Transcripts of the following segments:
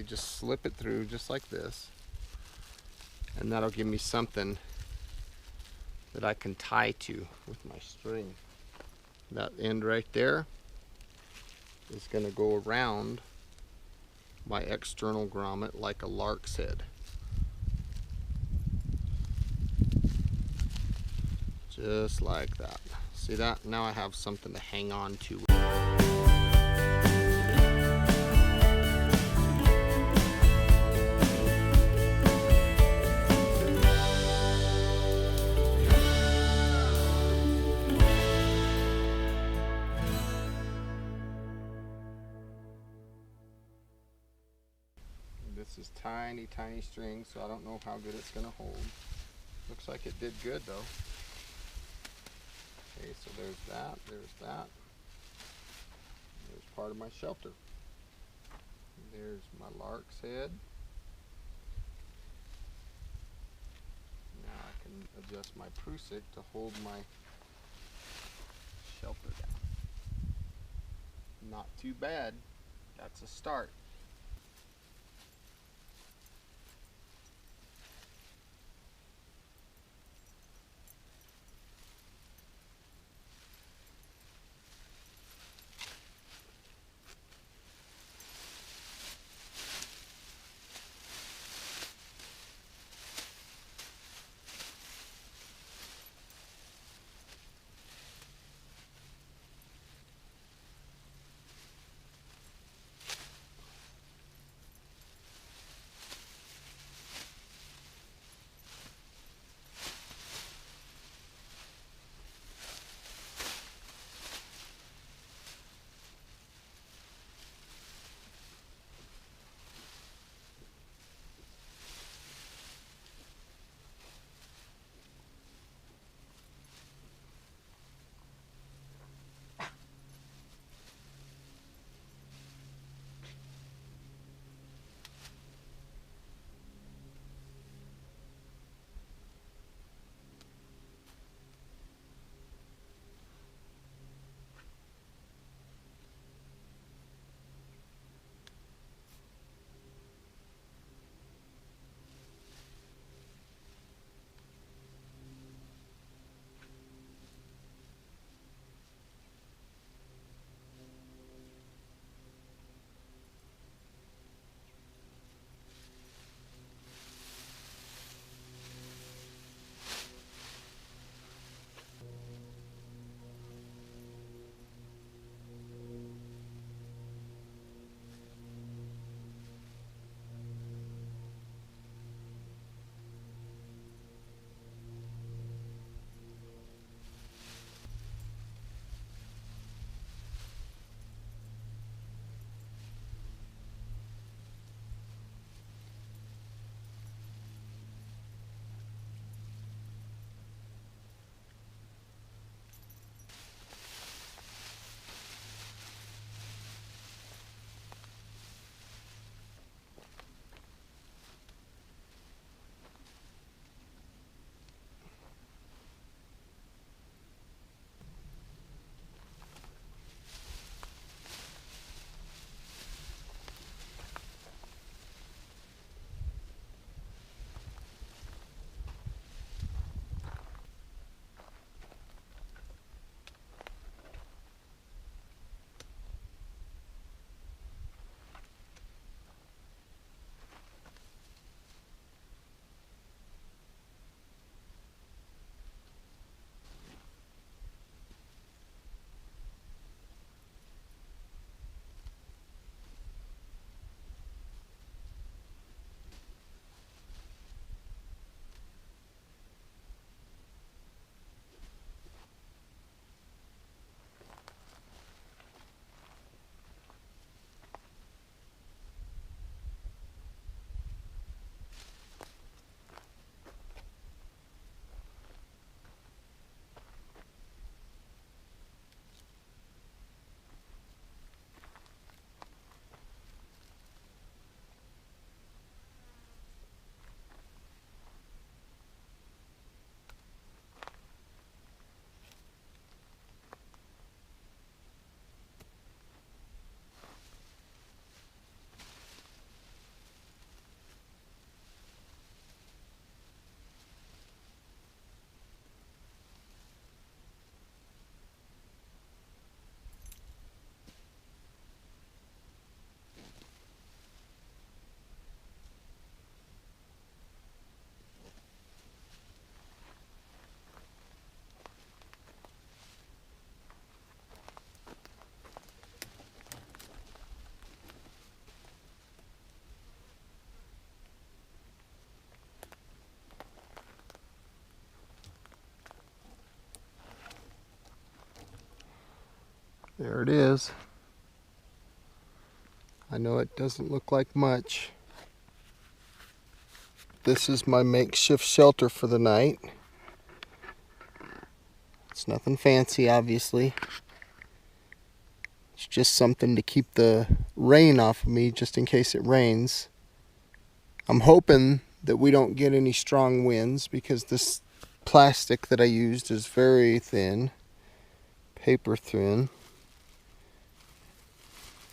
Just slip it through just like this, and that'll give me something that I can tie to with my string. That end right there is going to go around my external grommet like a lark's head. Just like that. See that? Now I have something to hang on to. This is tiny, tiny string, so I don't know how good it's going to hold. Looks like it did good though. Okay, so there's that, there's part of my shelter. There's my lark's head. Now I can adjust my prusik to hold my shelter down. Not too bad. That's a start. There it is. I know it doesn't look like much. This is my makeshift shelter for the night. It's nothing fancy, obviously. It's just something to keep the rain off of me just in case it rains. I'm hoping that we don't get any strong winds because this plastic that I used is very thin, paper thin.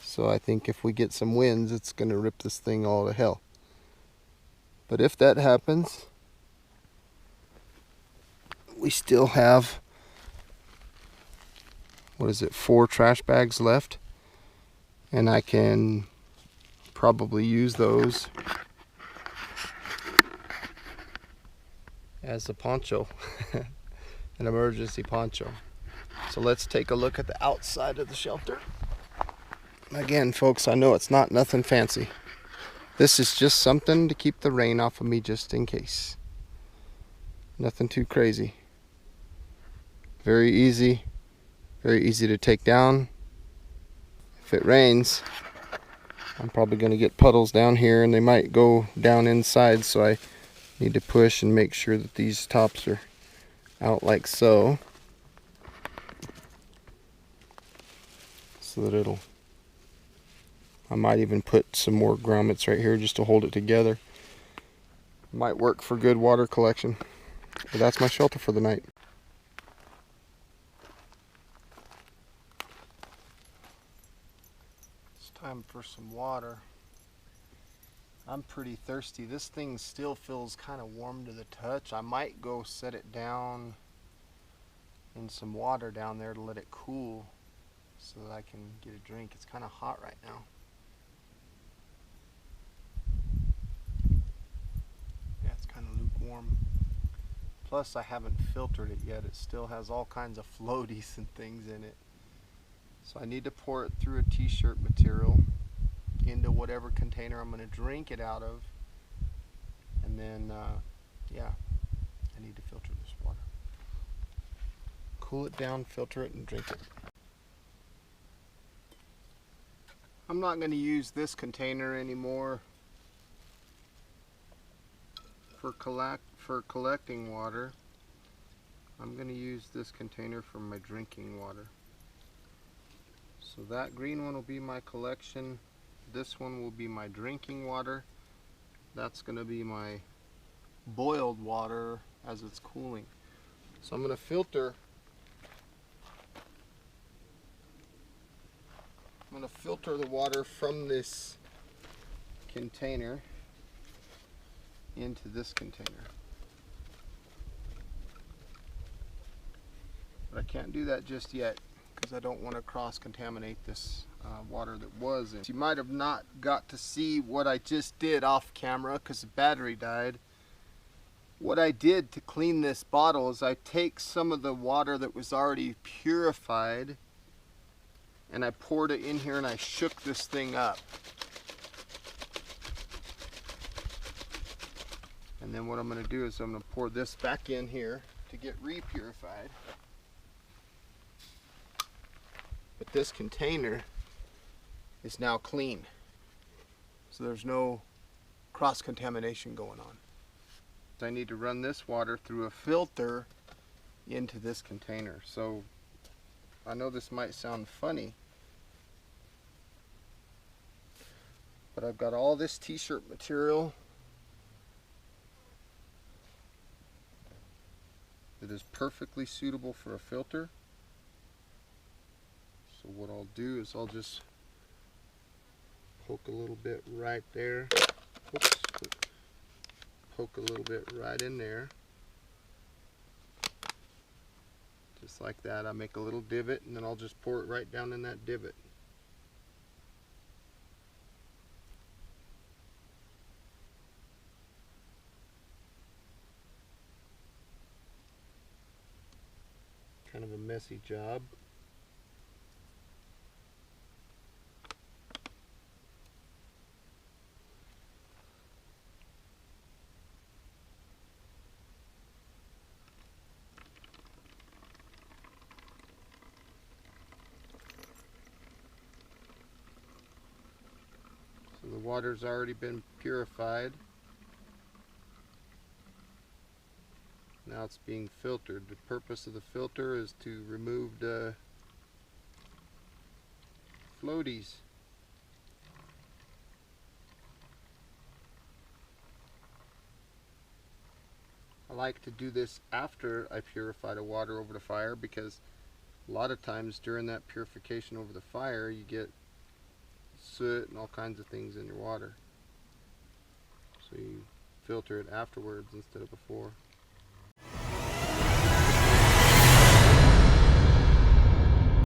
So I think if we get some winds, it's going to rip this thing all to hell. But if that happens, we still have, what is it, 4 trash bags left. And I can probably use those as a poncho, an emergency poncho. So let's take a look at the outside of the shelter. Again, folks, I know it's not nothing fancy. This is just something to keep the rain off of me just in case. Nothing too crazy. Very easy to take down. If it rains, I'm probably going to get puddles down here and they might go down inside, so I need to push and make sure that these tops are out like so. So that I might even put some more grommets right here just to hold it together. Might work for good water collection. But that's my shelter for the night. It's time for some water. I'm pretty thirsty. This thing still feels kind of warm to the touch. I might go set it down in some water down there to let it cool so that I can get a drink. It's kind of hot right now. Yeah, it's kind of lukewarm. Plus, I haven't filtered it yet. It still has all kinds of floaties and things in it. So I need to pour it through a t-shirt material into whatever container I'm going to drink it out of. And then, yeah, I need to filter this water. Cool it down, filter it, and drink it. I'm not going to use this container anymore for collecting water. I'm going to use this container for my drinking water. So that green one will be my collection. This one will be my drinking water. That's going to be my boiled water as it's cooling. So I'm going to filter. I'm going to filter the water from this container into this container. But I can't do that just yet because I don't want to cross-contaminate this water that was in. You might have not got to see what I just did off camera because the battery died. What I did to clean this bottle is I take some of the water that was already purified and I poured it in here and I shook this thing up. And then what I'm going to do is I'm going to pour this back in here to get re-purified. But this container is now clean. So there's no cross-contamination going on. I need to run this water through a filter into this container. So I know this might sound funny, but I've got all this t-shirt material that is perfectly suitable for a filter. So what I'll do is I'll just poke a little bit right there. Oops. Poke a little bit right in there. Just like that. I make a little divot and then I'll just pour it right down in that divot. Kind of a messy job. water's already been purified. Now it's being filtered. The purpose of the filter is to remove the floaties. I like to do this after I purify the water over the fire, because a lot of times during that purification over the fire you get soot and all kinds of things in your water. So you filter it afterwards instead of before.